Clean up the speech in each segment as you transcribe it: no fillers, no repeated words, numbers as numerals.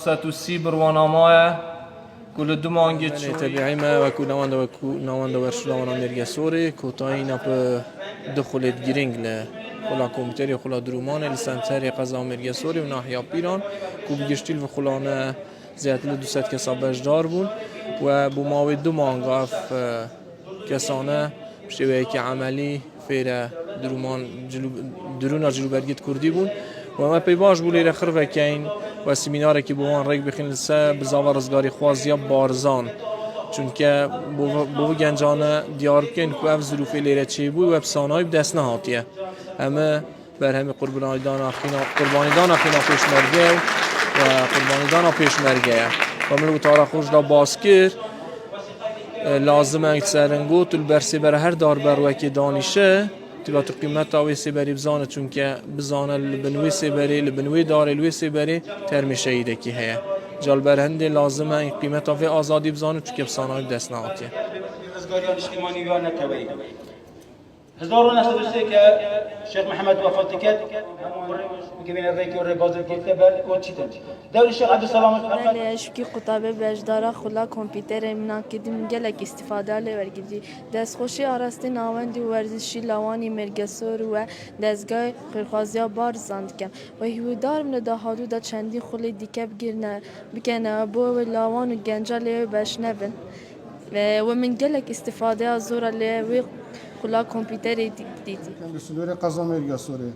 1930 بروانامای كل دومانگی چوی طبیعی ما و نوانده ورشلوان امریکا سوری کوتاهی نپ دخولت گیرنگ ل خلا کمپیوتری خلا درومان لسانتری قضا امریکا سوری و ناحیه پیران کو بگشتیل و خلانه زیادی 200 کسا بجدار بون و بو ماوی دومانگ اف کسانه بشوی که عملی فیره درومان درونا جلوبرگیت کردی بون و ما پیباش بولی رخر و کین و سمیناره که بوان ریک بخین لسه بزاور رزگاری خوازیا بارزان چون که بو گنجانه دیار کن که اف ظروفی لیره چی بوی و بسانهای بدست نهاتیه همه بر همه قربانی دانا خینا پیشمرگه و قربانی دانا پیشمرگه و ملو تارا خوش دا باز کر لازم انگ سرنگو تل برسی بر هر دار بروکی دانیشه تلات قیمت آوی سیبری بزانه چون که بزانه لبنوی سیبری لبنوی داره لوی سیبری ترمیشه ایده کی هیا جال برهنده لازمه این قیمت آوی آزادی بزانه چون که بسانه دست نهاتیه هزار نشده که شیخ محمد وفات کرد میگن الريكي والرباط الكتاب وتشتن دور الشيخ عبد السلام بله شکی قطبه بجدارا خلا کامپیوتر امنا کدیم گلک استفاده لورگیدی دستخوشی آراستی ناوندی و ورزشی لوانی مرگسور و دستگاه خیرخوازیا بارزاند کم و هیودار من دهادو دا چندی خلی دیکه بگیرنه بکنه بو لوان و گنجا لیو بشنون و من گلک استفاده از زورا لیو خلا کامپیوتری دیدی سلوری قضا مرگسوره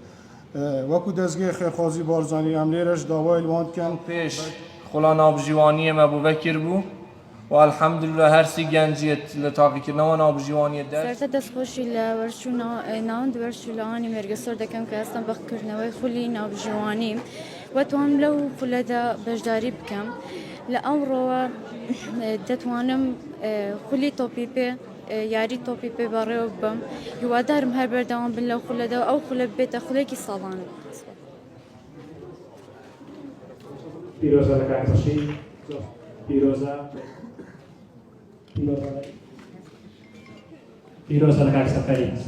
وکو دزگی خیرخوازی بارزانی املیرش داوای الوان کن پیش خلا نابجوانی ما بو بکر بو و الحمدلله هر سی گنجیت لطاقی کرنه نابجوانی در سرت دستخوشی لورشونا ناوند ورشولانی مرگسور دکم که اصلا بخ کرنوی خلی نابجوانی و توان لو خلا دا بجداری بکم لأمرو دتوانم خلی توپیپه یاری توپی پی باره بم یوادارم هر بردام بن لو خلده او خلب بیت خلکی صالان پیروزه لکارتشی پیروزه لکارتشی